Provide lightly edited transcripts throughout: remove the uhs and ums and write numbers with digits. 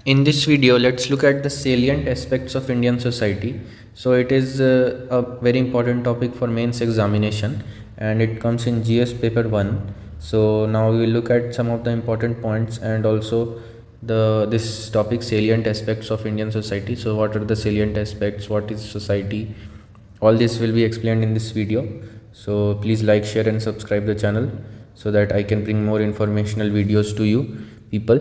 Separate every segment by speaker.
Speaker 1: In this video, let's look at the salient aspects of Indian society. So it is a very important topic for mains examination, and it comes in GS paper 1. So now we will look at some of the important points and also the this topic salient aspects of Indian society. So what are the salient aspects, what is society, all this will be explained in this video. So please like, share and subscribe the channel so that I can bring more informational videos to you people,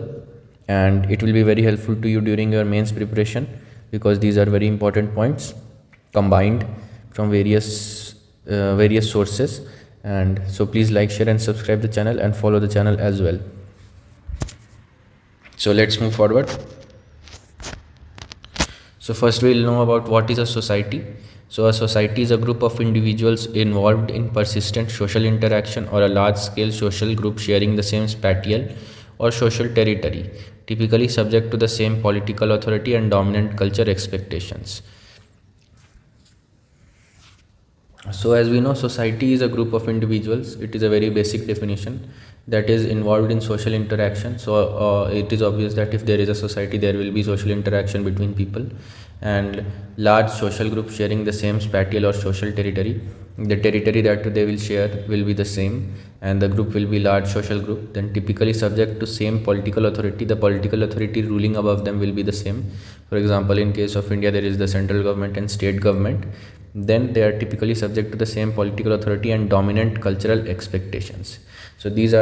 Speaker 1: and it will be very helpful to you during your mains preparation, because these are very important points combined from various sources. And so please like, share and subscribe the channel and follow the channel as well. So let's move forward. So first we'll know about what is a society. So a society is a group of individuals involved in persistent social interaction, or a large scale social group sharing the same spatial or social territory, typically subject to the same political authority and dominant culture expectations. So as we know, society is a group of individuals. It is a very basic definition that is involved in social interaction. So it is obvious that if there is a society, there will be social interaction between people, and large social group sharing the same spatial or social territory. The territory that they will share will be the same, and the group will be large social group, then typically subject to same political authority. The political authority ruling above them will be the same. For example, in case of India, there is the central government and state government. Then they are typically subject to the same political authority and dominant cultural expectations. So this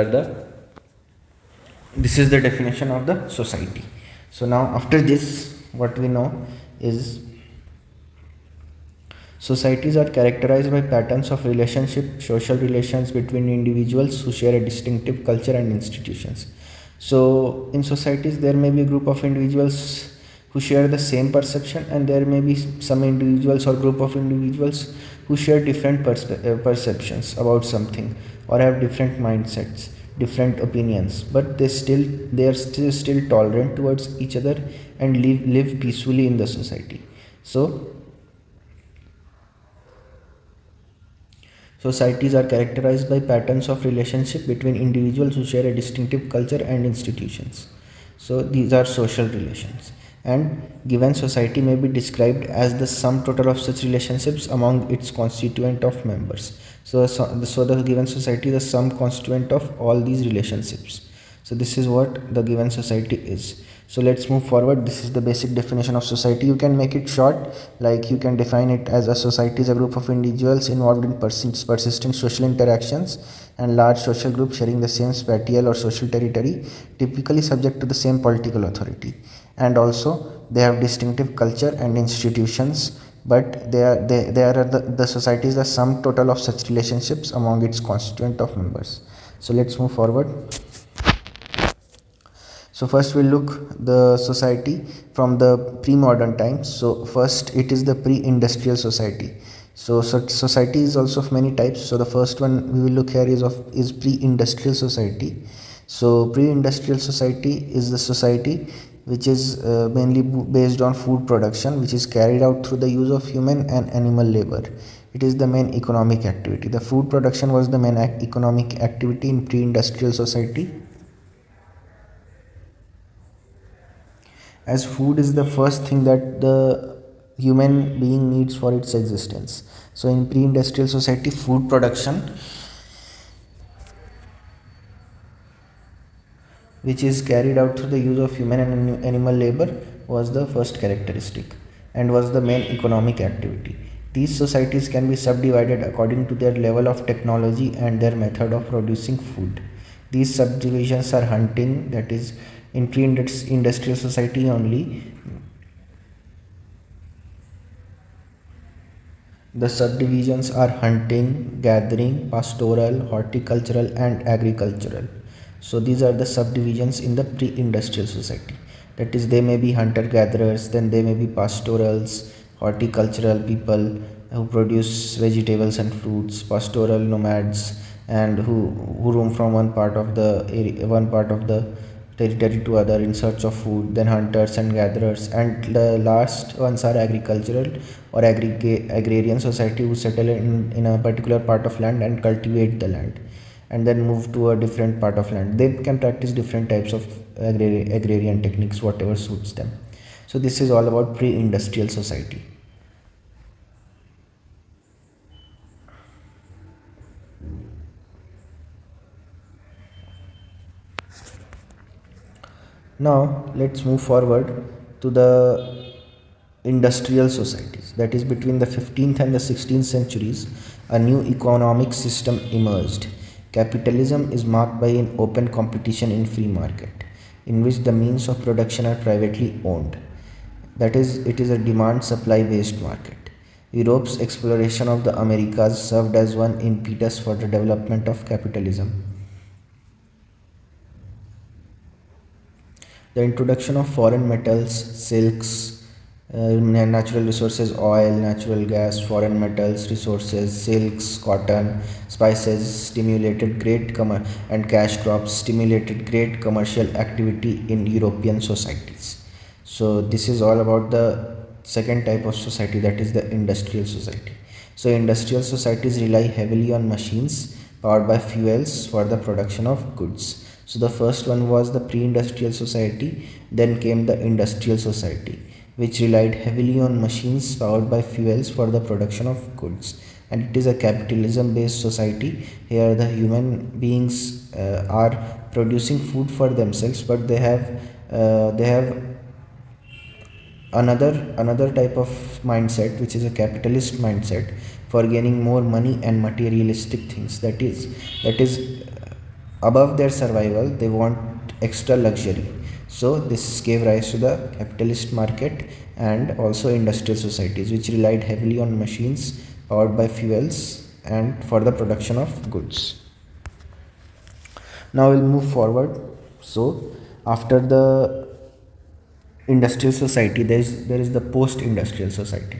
Speaker 1: is the definition of the society. So now after this, what we know is societies are characterized by patterns of relationship, social relations between individuals who share a distinctive culture and institutions. So in societies, there may be a group of individuals who share the same perception, and there may be some individuals or group of individuals who share different perceptions about something, or have different mindsets, different opinions, but they are still tolerant towards each other and live peacefully in the society. So societies are characterized by patterns of relationship between individuals who share a distinctive culture and institutions. So these are social relations, and given society may be described as the sum total of such relationships among its constituent of members. So the given society is the sum constituent of all these relationships. So this is what the given society is. So let's move forward. This is the basic definition of society. You can make it short, like you can define it as a society is a group of individuals involved in persistent social interactions and large social group sharing the same spatial or social territory, typically subject to the same political authority, and also they have distinctive culture and institutions, but they are the society is the sum total of such relationships among its constituent of members. So let's move forward. So first we'll look the society from the pre-modern times. So first it is the pre-industrial society. So society is also of many types. So the first one we will look here is pre-industrial society. So pre-industrial society is the society which is mainly based on food production, which is carried out through the use of human and animal labor. It is the main economic activity. The food production was the main economic activity in pre-industrial society, as food is the first thing that the human being needs for its existence. So in pre-industrial society, food production, which is carried out through the use of human and animal labor, was the first characteristic and was the main economic activity. These societies can be subdivided according to their level of technology and their method of producing food. These subdivisions are hunting, that is in pre-industrial society only. The subdivisions are hunting, gathering, pastoral, horticultural and agricultural. So these are the subdivisions in the pre-industrial society. That is, they may be hunter-gatherers, then they may be pastorals, horticultural people who produce vegetables and fruits, pastoral nomads, and who roam from one part of the territory to other in search of food, then hunters and gatherers, and the last ones are agricultural or agrarian society who settle in a particular part of land and cultivate the land. and then move to a different part of land. They can practice different types of agrarian techniques, whatever suits them. So this is all about pre-industrial society. Now let's move forward to the industrial societies. That is, between the 15th and the 16th centuries, a new economic system emerged. Capitalism is marked by an open competition in free market, in which the means of production are privately owned. That is, it is a demand supply based market. Europe's exploration of the Americas served as one impetus for the development of capitalism. The introduction of foreign metals, silks, natural resources, oil, natural gas, foreign metals, resources, silks, cotton, spices stimulated and cash crops stimulated great commercial activity in European societies. So this is all about the second type of society, that is the industrial society. So industrial societies rely heavily on machines powered by fuels for the production of goods. So the first one was the pre-industrial society, then came the industrial society, which relied heavily on machines powered by fuels for the production of goods. And it is a capitalism based society. Here the human beings are producing food for themselves, but they have another type of mindset, which is a capitalist mindset, for gaining more money and materialistic things. That is above their survival, they want extra luxury. So this gave rise to the capitalist market and also industrial societies, which relied heavily on machines powered by fuels and for the production of goods. Now we'll move forward. So after the industrial society, there is the post-industrial society.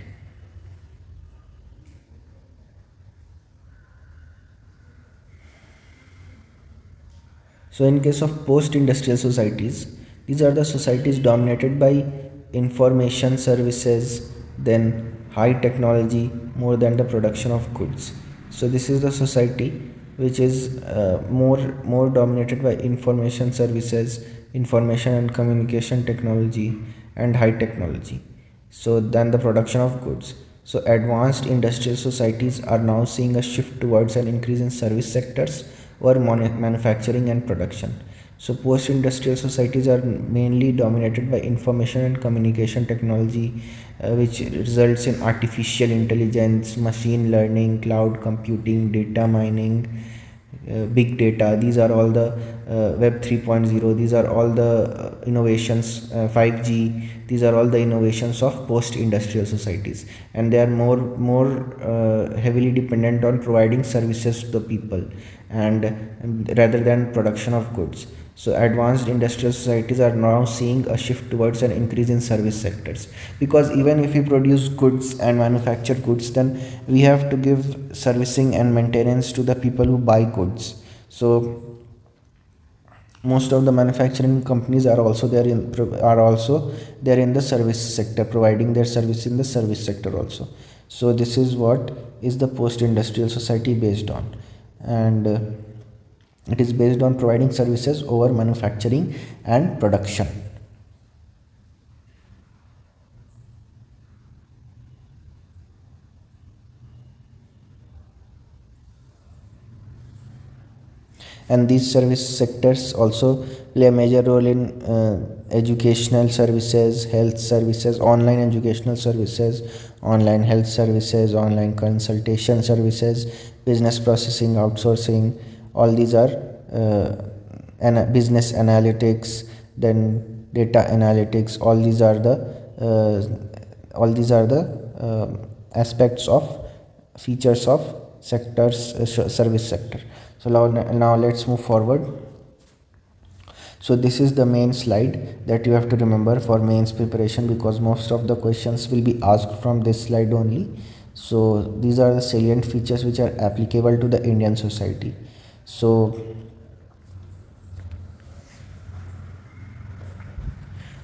Speaker 1: So in case of post-industrial societies, these are the societies dominated by information services, then high technology more than the production of goods. So this is the society which is more dominated by information services, information and communication technology, and high technology, so than the production of goods. So advanced industrial societies are now seeing a shift towards an increase in service sectors or manufacturing and production. So post-industrial societies are mainly dominated by information and communication technology, which results in artificial intelligence, machine learning, cloud computing, data mining, big data. These are all the web 3.0. These are all the innovations, 5G. These are all the innovations of post industrial societies, and they are more heavily dependent on providing services to the people, and rather than production of goods. So advanced industrial societies are now seeing a shift towards an increase in service sectors, because even if we produce goods and manufacture goods, then we have to give servicing and maintenance to the people who buy goods. So most of the manufacturing companies are also there in the service sector, providing their service in the service sector also. So this is what is the post industrial society based on, and it is based on providing services over manufacturing and production. And these service sectors also play a major role in educational services, health services, online educational services, online health services, online consultation services, business processing outsourcing. All these are business analytics, then data analytics. All these are the aspects of features of sectors, service sector. So now let's move forward. So this is the main slide that you have to remember for mains preparation, because most of the questions will be asked from this slide only. So these are the salient features which are applicable to the Indian society. So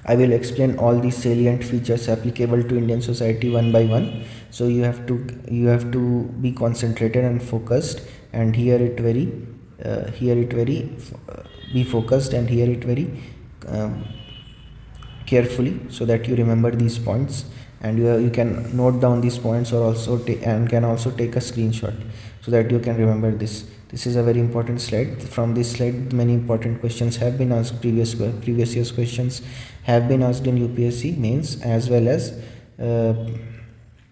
Speaker 1: I will explain all these salient features applicable to Indian society one by one. So you have to be concentrated and focused and hear it very hear it very be focused and hear it very um, carefully, so that you remember these points, and you can note down these points, or also and can also take a screenshot, so that you can remember this is a very important slide. From this slide many important questions have been asked. Previous year's questions have been asked in UPSC mains, as well as uh,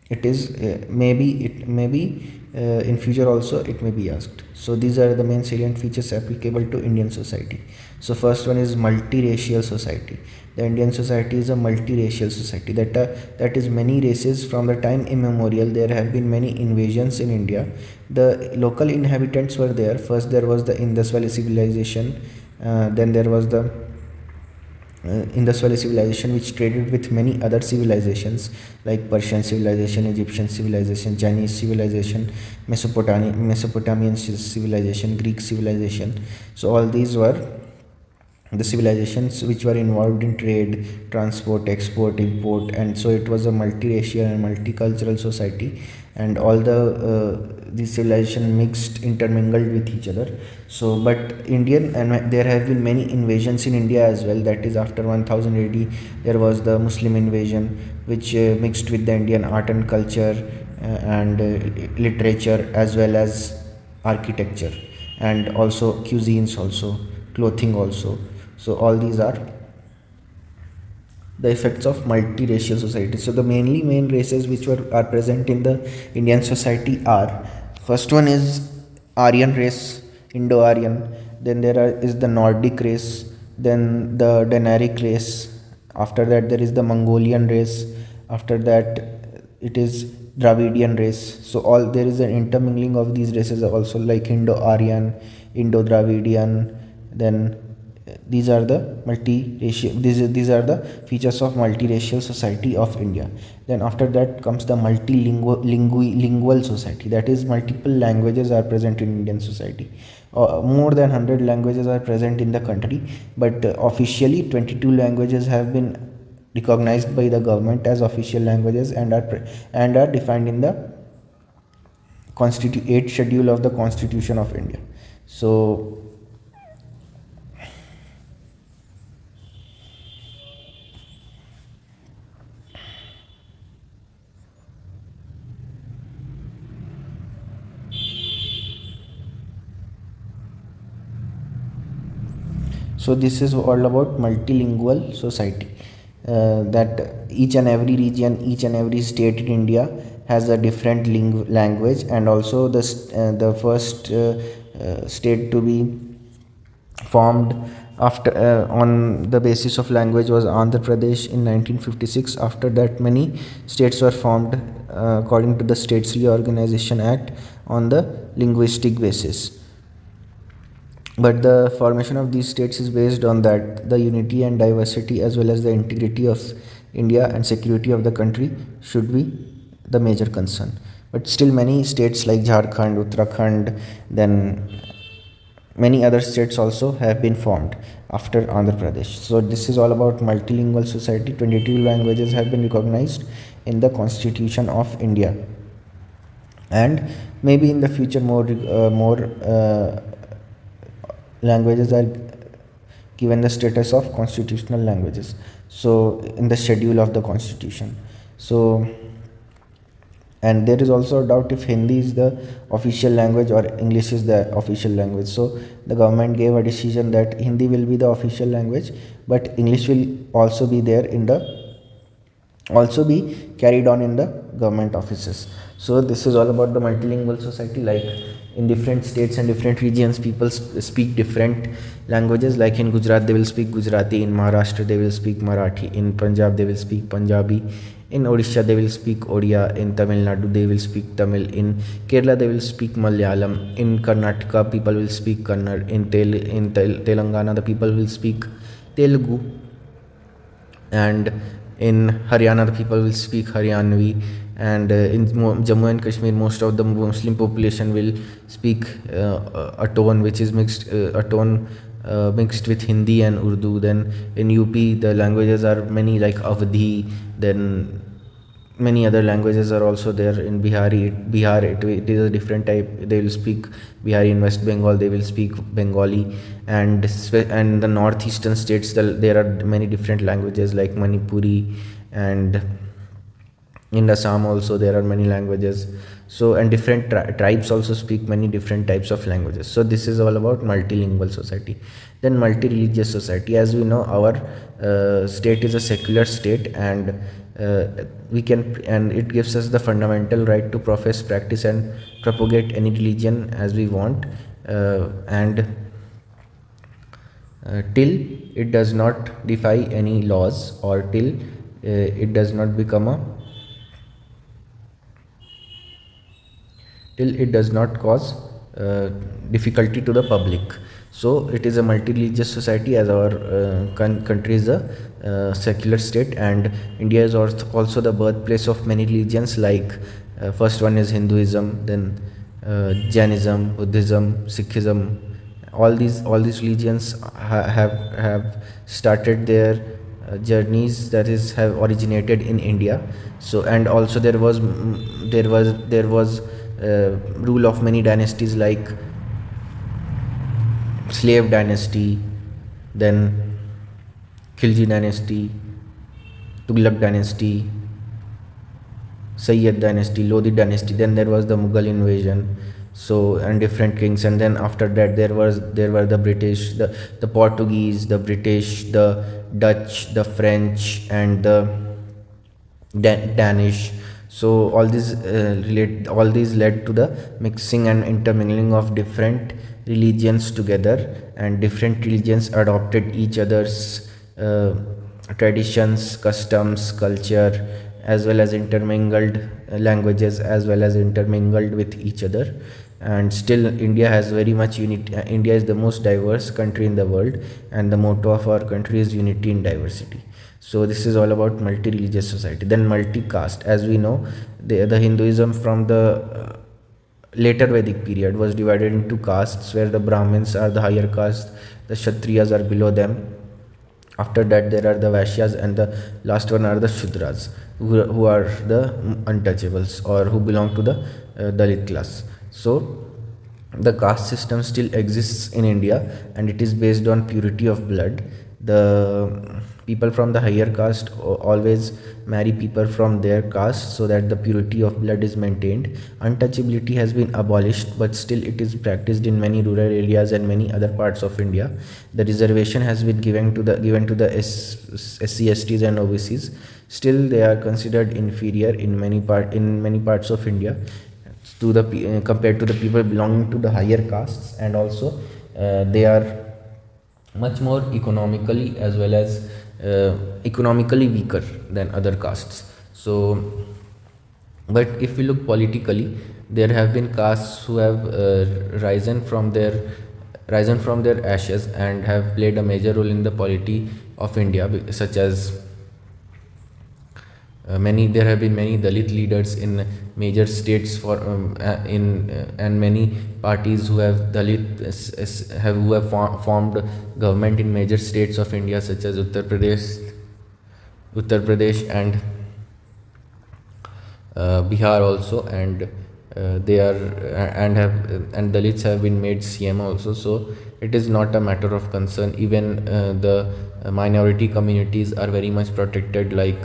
Speaker 1: it is maybe in future also it may be asked. So these are the main salient features applicable to Indian society. So first one is multiracial society. The Indian society is a multiracial society, that is many races. From the time immemorial there have been many invasions in India. The local inhabitants were there. First there was the Indus Valley civilization, then there was the Indus Valley civilization, which traded with many other civilizations like Persian civilization, Egyptian civilization, Chinese civilization, Mesopotamian civilization, Greek civilization. So all these were the civilizations which were involved in trade, transport, export, import, and so it was a multiracial and multicultural society, and all the civilization mixed, intermingled with each other. So but Indian, and there have been many invasions in India as well. That is, after 1000 AD there was the Muslim invasion, which mixed with the Indian art and culture, and literature, as well as architecture, and also cuisines, also clothing also. So all these are the effects of multiracial society. So the main races which are present in the Indian society are: first one is Aryan race, Indo-Aryan. Then is the Nordic race, then the Danaric race. After that there is the Mongolian race. After that it is Dravidian race. So all there is an intermingling of these races also, like Indo-Aryan, Indo-Dravidian. Then these are the these are the features of multiracial society of India. Then after that comes the multilingual society, that is multiple languages are present in Indian society. More than 100 languages are present in the country, but officially 22 languages have been recognized by the government as official languages, and are defined in the 8th schedule of the Constitution of India. So this is all about multilingual society, that each and every region, each and every state in India has a different language. And also the first state to be formed after on the basis of language was Andhra Pradesh in 1956. After that many states were formed according to the States Reorganization Act on the linguistic basis. But the formation of these states is based on that the unity and diversity, as well as the integrity of India and security of the country, should be the major concern. But still many states like Jharkhand, Uttarakhand, then many other states also have been formed after Andhra Pradesh. So this is all about multilingual society. 22 languages have been recognized in the Constitution of India, and maybe in the future more languages are given the status of constitutional languages, so in the schedule of the Constitution. So, and there is also a doubt if Hindi is the official language or English is the official language. So the government gave a decision that Hindi will be the official language, but English will also be there also be carried on in the government offices. So this is all about the multilingual society. Like in different states and different regions, people speak different languages. Like in Gujarat they will speak Gujarati, in Maharashtra they will speak Marathi, in Punjab they will speak Punjabi, in Odisha they will speak Odia, in Tamil Nadu they will speak Tamil, in Kerala they will speak Malayalam, in Karnataka people will speak Kannada, in Telangana the people will speak Telugu, and in Haryana the people will speak Haryanvi, and in Jammu and Kashmir most of the Muslim population will speak a tone which is mixed mixed with Hindi and Urdu. Then in UP the languages are many, like Awadhi, then many other languages are also there in Bihar. It is a different type. They will speak Bihari. In West Bengal they will speak Bengali, and the northeastern states, there are many different languages like Manipuri, and in Assam also there are many languages. So, and different tribes also speak many different types of languages. So this is all about multilingual society. Then multi-religious society. As we know, our state is a secular state, and it gives us the fundamental right to profess, practice, and propagate any religion as we want, and till it does not defy any laws, or till it does not become a till it does not cause difficulty to the public. So it is a multi-religious society, as our country is a secular state, and India is also the birthplace of many religions, like first one is Hinduism, then Jainism, Buddhism, Sikhism. All these religions have started their journeys, that is, have originated in India. So, and also there was rule of many dynasties, like slave dynasty, then Khilji dynasty, Tughlaq dynasty, Sayyid dynasty, Lodi dynasty. Then there was the Mughal invasion, so, and different kings. And then after that there were the British, the Portuguese, the British, the Dutch, the French, and the Danish. So all these led to the mixing and intermingling of different religions together, and different religions adopted each other's traditions, customs, culture, as well as intermingled languages, as well as intermingled with each other. And still India has very much unity. India is the most diverse country in the world, and the motto of our country is unity in diversity. So this is all about multi-religious society. Then multi-caste. As we know, the Hinduism from the later Vedic period was divided into castes, where the Brahmins are the higher caste, the Kshatriyas are below them. After that there are the Vaishyas, and the last one are the Shudras, who are the untouchables, or who belong to the Dalit class. So the caste system still exists in India, and it is based on purity of blood. The people from the higher caste always marry people from their caste, so that the purity of blood is maintained. Untouchability has been abolished, but still it is practiced in many rural areas and many other parts of India. The reservation has been given to the SC, STs and OBCs. Still they are considered inferior in many parts of India, to the compared to the people belonging to the higher castes. And also they are much more economically, as well as economically weaker than other castes. So, but if we look politically, there have been castes who have risen from their ashes, and have played a major role in the polity of India, such as there have been many Dalit leaders in major states and many parties who have formed government in major states of India, such as Uttar Pradesh and Bihar also, and Dalits have been made CM also. So it is not a matter of concern. Even the minority communities are very much protected. Like,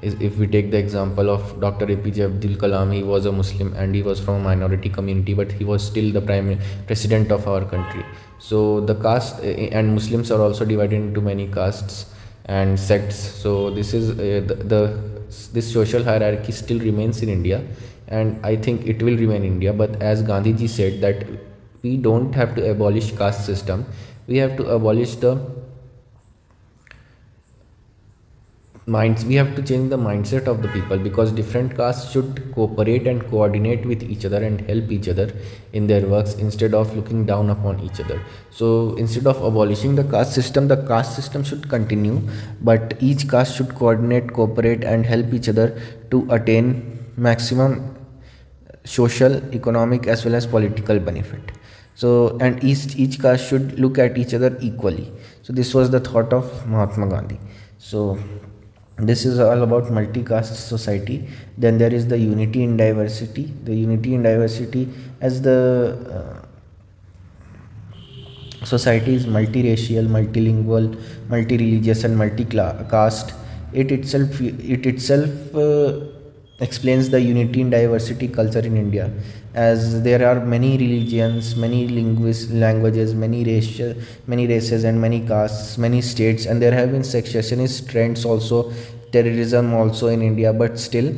Speaker 1: if we take the example of Dr. APJ Abdul Kalam, he was a Muslim and he was from a minority community, but he was still the prime president of our country. So the caste and Muslims are also divided into many castes and sects. So this is this social hierarchy still remains in India, and I think it will remain in India. But as Gandhiji said, that we don't have to abolish caste system, we have to abolish the we have to change the mindset of the people, because different castes should cooperate and coordinate with each other and help each other in their works, instead of looking down upon each other. So instead of abolishing the caste system should continue, but each caste should coordinate, cooperate, and help each other to attain maximum social, economic, as well as political benefit. So, and each caste should look at each other equally. So this was the thought of Mahatma Gandhi. So This is all about multicast society. Then there is the unity in diversity. The unity in diversity, as the society is multiracial, multilingual, multireligious, and multi-caste. It itself explains the unity in diversity culture in India, as there are many religions, many languages, many races, and many castes, many states, and there have been secessionist trends also, terrorism also in India, but still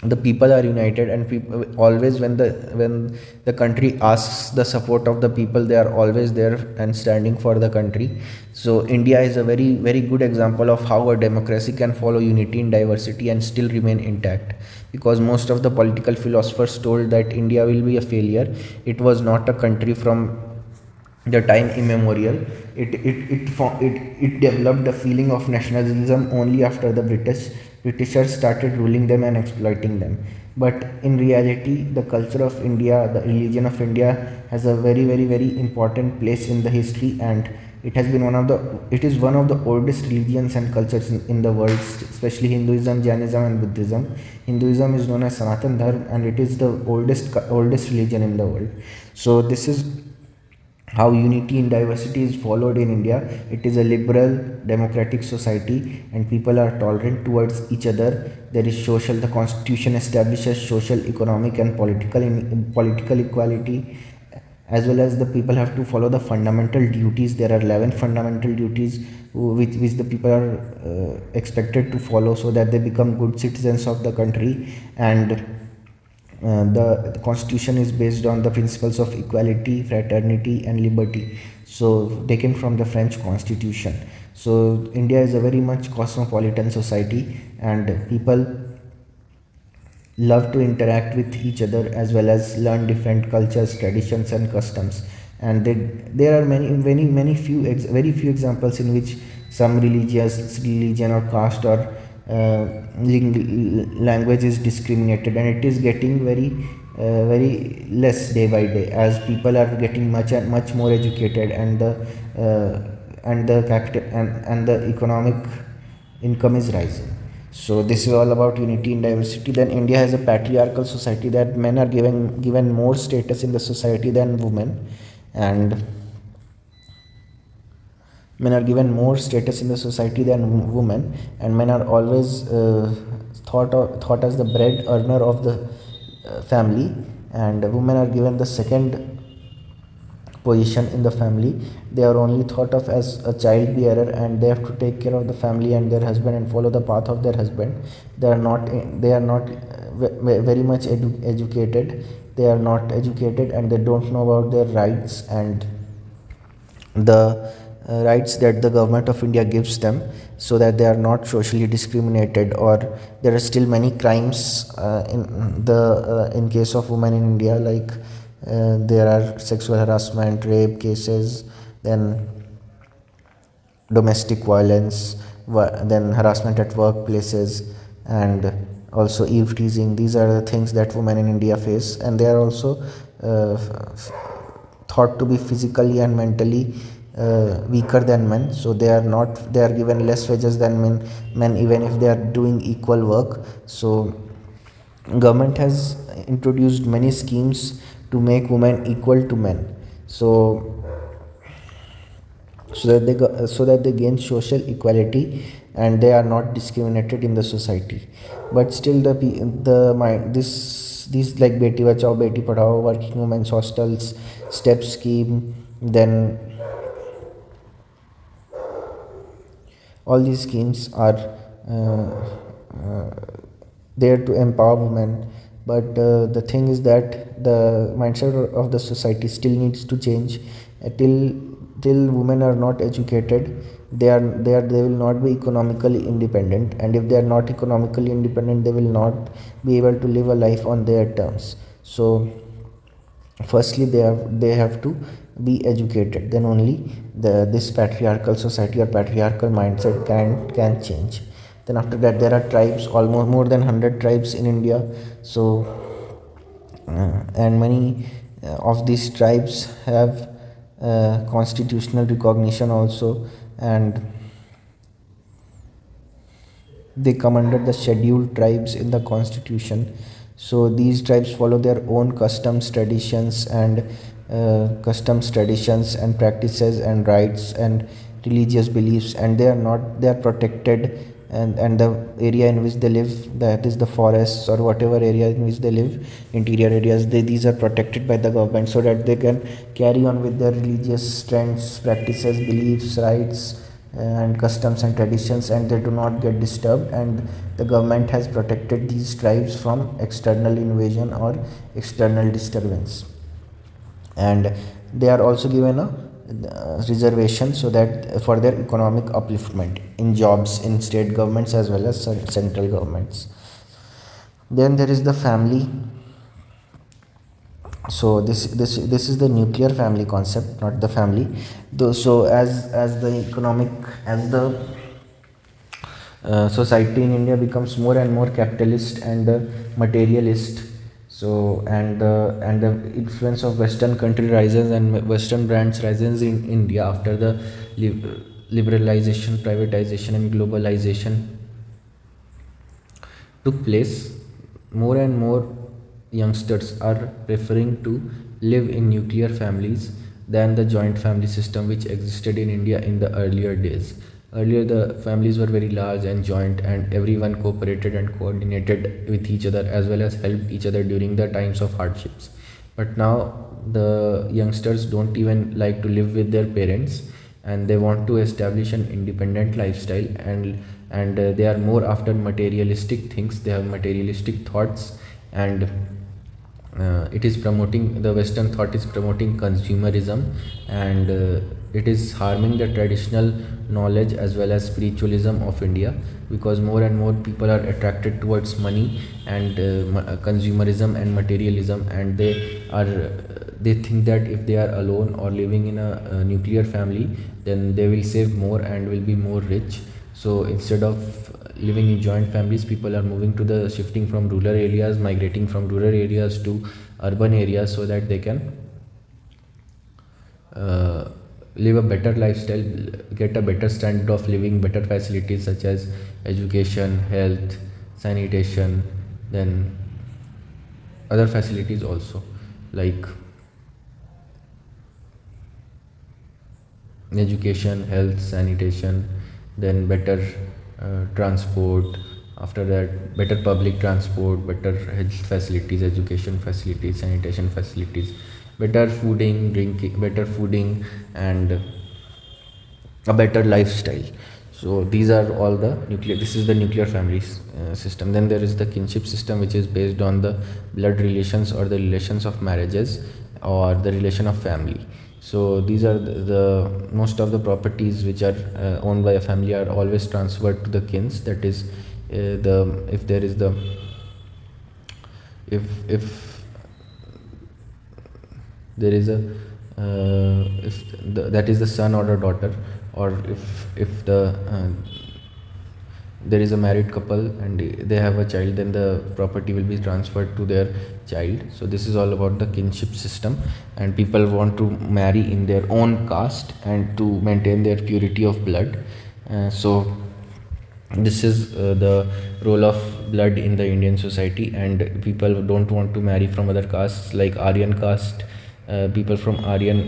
Speaker 1: the people are united. And people always, when the country asks the support of the people, they are always there and standing for the country. So India is a very very good example of how a democracy can follow unity in diversity and still remain intact, because most of the political philosophers told that India will be a failure. It was not a country from the time immemorial. It developed the feeling of nationalism only after the Britishers started ruling them and exploiting them. But in reality, the culture of India, the religion of India, has a very very very important place in the history, and it is one of the oldest religions and cultures in the world, especially Hinduism, Jainism, and Buddhism. Hinduism is known as Sanatan Dharma, and it is the oldest religion in the world. So this is how unity in diversity is followed in India. It is a liberal, democratic society, and people are tolerant towards each other. There is social. The constitution establishes social, economic, and political equality, as well as the people have to follow the fundamental duties. There are 11 fundamental duties which the people are expected to follow, so that they become good citizens of the country. And the constitution is based on the principles of equality, fraternity, and liberty. So they came from the French constitution. So India is a very much cosmopolitan society, and people love to interact with each other, as well as learn different cultures, traditions, and customs. And there are very few examples in which some religion or caste or language is discriminated, and it is getting very less day by day, as people are getting much more educated, and the capital and the economic income is rising. So this is all about unity in diversity. Then India has a patriarchal society, that men are given more status in the society than women, and men are given more status in the society than women, and men are always thought as the bread earner of the family, and women are given the second position in the family. They are only thought of as a child bearer, and they have to take care of the family and their husband and follow the path of their husband. They are not very much educated. They are not educated, and they don't know about their rights and the rights that the government of India gives them, so that they are not socially discriminated. Or there are still many crimes in case of women in India, like there are sexual harassment, rape cases, then domestic violence, then harassment at workplaces, and also eve teasing. These are the things that women in India face, and they are also thought to be physically and mentally weaker than men. So they are given less wages than men, even if they are doing equal work. So government has introduced many schemes to make women equal to men, so so that they gain social equality, and they are not discriminated in the society. But still the mind this these like Beti Bachao, Beti Padhao, working women's hostels, step scheme, then all these schemes are uh, uh, there to empower women. But the thing is that the mindset of the society still needs to change. Till women are not educated, they will not be economically independent, and if they are not economically independent, they will not be able to live a life on their terms. So firstly they have to be educated, then only this patriarchal society or patriarchal mindset can change. Then after that, there are tribes, almost more than 100 tribes in India. So and many of these tribes have constitutional recognition also. And They come under the scheduled tribes in the constitution. So these tribes follow their own customs, traditions and practices and rites and religious beliefs, and they are protected. And the area in which they live, that is the forests or whatever area in which they live, interior areas, these are protected by the government so that they can carry on with their religious trends, practices, beliefs, rites and customs and traditions, and they do not get disturbed. And the government has protected these tribes from external invasion or external disturbance. And they are also given a reservation so that for their economic upliftment in jobs in state governments as well as central governments. Then there is the family. So this is the nuclear family concept, not the family. Though, so as the economic as the society in India becomes more and more capitalist and materialist. So and the influence of Western country rises and Western brands rises in India after the liberalization, privatization, and globalization took place. More and more youngsters are preferring to live in nuclear families than the joint family system which existed in India in the earlier days. Earlier, the families were very large and joint, and everyone cooperated and coordinated with each other as well as helped each other during the times of hardships. But now, the youngsters don't even like to live with their parents, and they want to establish an independent lifestyle, and they are more after materialistic things. They have materialistic thoughts, and it is promoting the Western thought is promoting consumerism, and it is harming the traditional knowledge as well as spiritualism of India, because more and more people are attracted towards money and consumerism and materialism, and they think that if they are alone or living in a nuclear family, then they will save more and will be more rich. So instead of living in joint families, people are moving to the shifting from rural areas, migrating from rural areas to urban areas so that they can live a better lifestyle, get a better standard of living, better facilities such as education, health, sanitation, then other facilities also, like education, health, sanitation, then better transport. After that, better public transport, better health facilities, education facilities, sanitation facilities, better fooding, drinking, better fooding, and a better lifestyle. So these are all the nuclear. This is the nuclear family system. Then there is the kinship system, which is based on the blood relations or the relations of marriages or the relation of family. So these are the most of the properties which are owned by a family are always transferred to the kins. That is, the if there is the if there is a if that is the son or a daughter, or if the there is a married couple and they have a child, then the property will be transferred to their child. So this is all about the kinship system, and people want to marry in their own caste and to maintain their purity of blood. So this is the role of blood in the Indian society, and people don't want to marry from other castes like Aryan caste. People from Aryan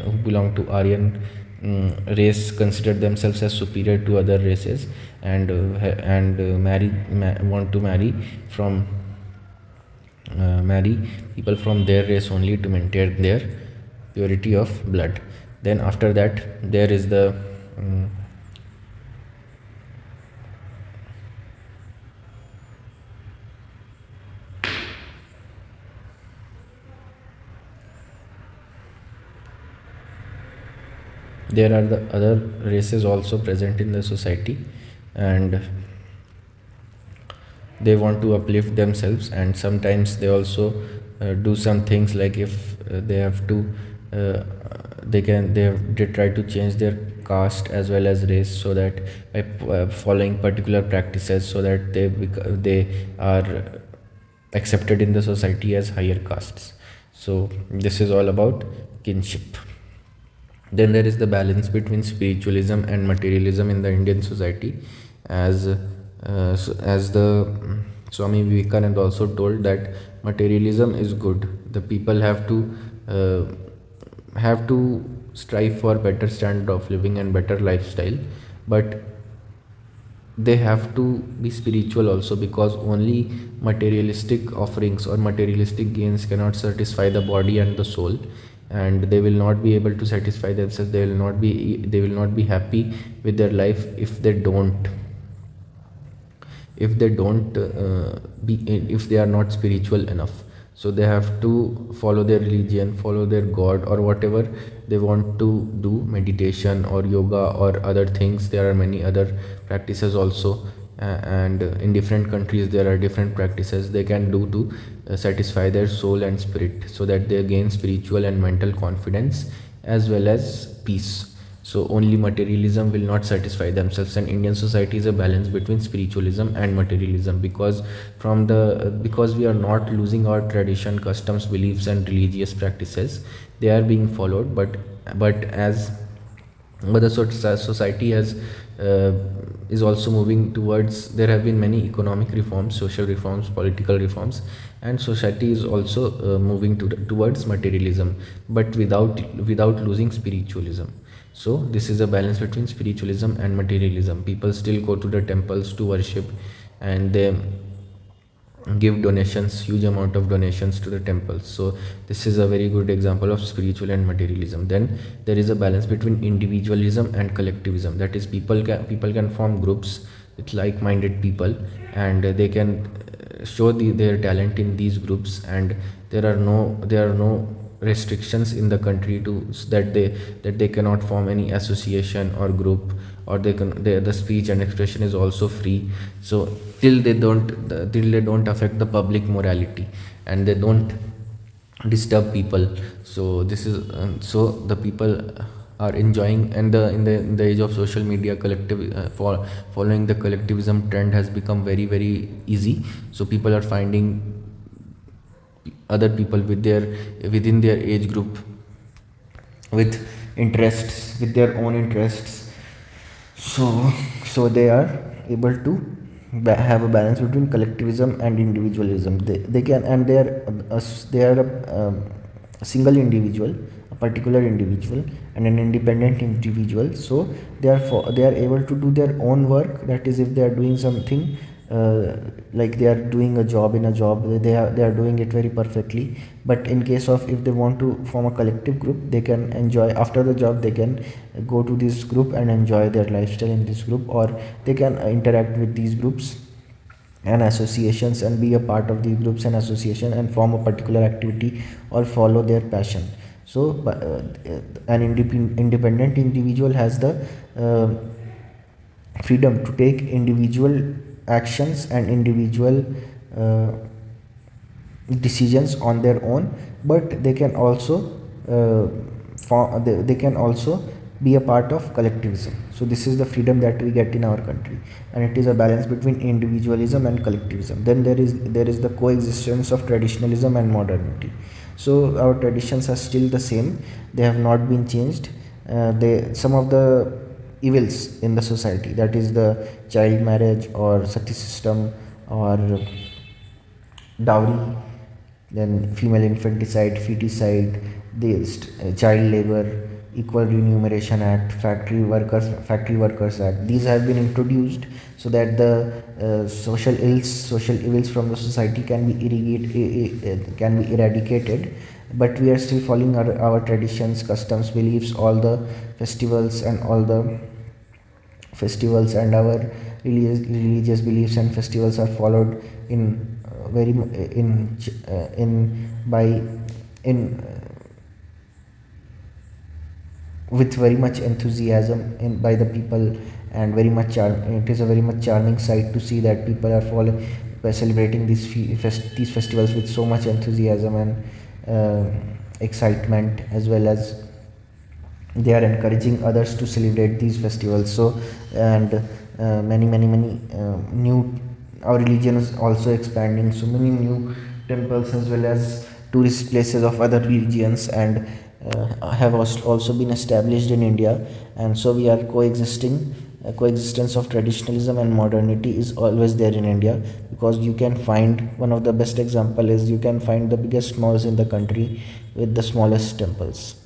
Speaker 1: who belong to Aryan race consider themselves as superior to other races, and want to marry people from their race only to maintain their purity of blood. Then after that, there is the there are the other races also present in the society, and they want to uplift themselves, and sometimes they also do some things, like if they have to they try to change their caste as well as race, so that by following particular practices, so that they are accepted in the society as higher castes. So this is all about kinship. Then there is the balance between spiritualism and materialism in the Indian society, as As the Swami Vivekananda also told, that materialism is good. The people have to strive for better standard of living and better lifestyle, but they have to be spiritual also, because only materialistic offerings or materialistic gains cannot satisfy the body and the soul, and they will not be able to satisfy themselves. They will not be happy with their life if they are not spiritual enough. So they have to follow their religion, follow their god, or whatever they want to do, meditation or yoga or other things. There are many other practices also, and in different countries there are different practices they can do to satisfy their soul and spirit, so that they gain spiritual and mental confidence as well as peace. So only materialism will not satisfy themselves, and Indian society is a balance between spiritualism and materialism, because we are not losing our tradition, customs, beliefs and religious practices. They are being followed, but as but the society has is also moving towards. There have been many economic reforms, social reforms, political reforms, and society is also moving towards materialism, but without losing spiritualism. So this is a balance between spiritualism and materialism. People still go to the temples to worship, and they give donations, huge amount of donations to the temples. So this is a very good example of spiritual and materialism. Then there is a balance between individualism and collectivism. That is, people can form groups with like-minded people, and they can show their talent in these groups, and there are no restrictions in the country to that they cannot form any association or group, or the speech and expression is also free. So till they don't affect the public morality, and they don't disturb people. So this is so the people are enjoying, and in the age of social media, following the collectivism trend has become very very easy. So people are finding other people within their age group, with with their own interests. So they are able to have a balance between collectivism and individualism. They can, and they are a single individual, a particular individual, and an independent individual. So they are able to do their own work. That is, if they are doing something, like they are doing a job in a job, they are doing it very perfectly. But in case of, if they want to form a collective group, they can enjoy after the job, they can go to this group and enjoy their lifestyle in this group, or they can interact with these groups and associations and be a part of these groups and association and form a particular activity or follow their passion. So an independent individual has the freedom to take individual actions and individual decisions on their own, but they can also they can also be a part of collectivism. So this is the freedom that we get in our country, and it is a balance between individualism and collectivism. Then there is the coexistence of traditionalism and modernity. So our traditions are still the same, they have not been changed. They Some of the evils in the society, that is the child marriage or sati system or dowry, then female infanticide, feticide, child labor, equal remuneration act, factory workers act. These have been introduced so that the social evils from the society can be eradicated. But we are still following our traditions, customs, beliefs. All the festivals and our religious beliefs and festivals are followed in very in by in with very much enthusiasm by the people, and it is a very much charming sight to see that people are celebrating these festivals with so much enthusiasm and excitement, as well as they are encouraging others to celebrate these festivals. So, and many new, our religion is also expanding, so many new temples as well as tourist places of other religions and have also been established in India. And so we are coexisting coexistence of traditionalism and modernity is always there in India, because you can find one of the best example is you can find the biggest malls in the country with the smallest temples.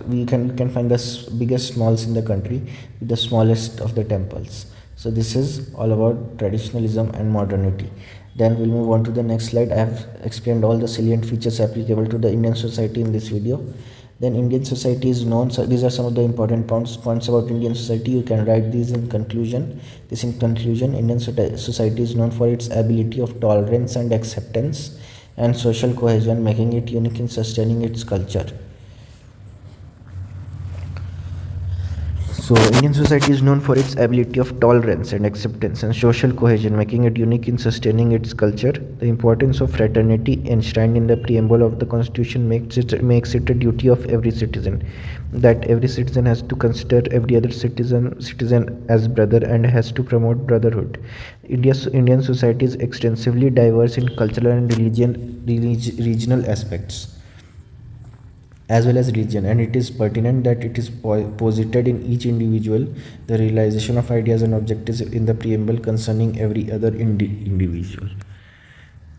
Speaker 1: You can find the biggest malls in the country with the smallest of the temples. So this is all about traditionalism and modernity. Then we'll move on to the next slide. I have explained all the salient features applicable to the Indian society in this video. Then Indian society is known, so these are some of the important points about Indian society. You can write these in conclusion. Indian society is known for its ability of tolerance and acceptance and social cohesion, making it unique in sustaining its culture. So Indian society is known for its ability of tolerance and acceptance and social cohesion, making it unique in sustaining its culture. The importance of fraternity enshrined in the preamble of the Constitution makes it a duty of every citizen, that every citizen has to consider every other citizen as brother and has to promote brotherhood. Indian society is extensively diverse in cultural and regional aspects as well as religion, and it is pertinent that it is posited in each individual the realization of ideas and objectives in the preamble concerning every other individual.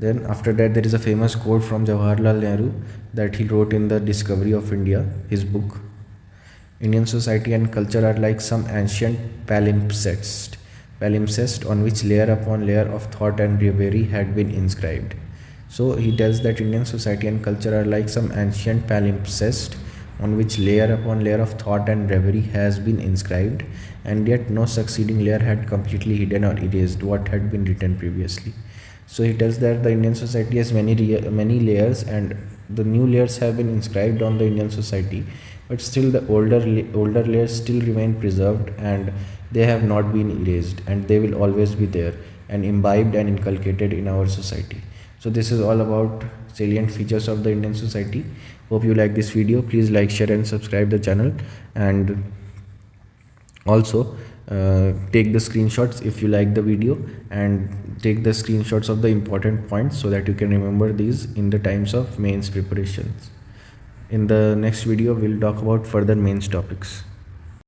Speaker 1: Then after that, there is a famous quote from Jawaharlal Nehru that he wrote in the Discovery of India, his book. Indian society and culture are like some ancient palimpsest on which layer upon layer of thought and reverie had been inscribed. So he tells that Indian society and culture are like some ancient palimpsest on which layer upon layer of thought and reverie has been inscribed, and yet no succeeding layer had completely hidden or erased what had been written previously. So he tells that the Indian society has many layers, and the new layers have been inscribed on the Indian society, but still the older layers still remain preserved, and they have not been erased, and they will always be there and imbibed and inculcated in our society. So this is all about salient features of the Indian society. Hope you like this video. Please like, share and subscribe the channel, and also take the screenshots if you like the video, and take the screenshots of the important points so that you can remember these in the times of mains preparations. In the next video, we'll talk about further mains topics.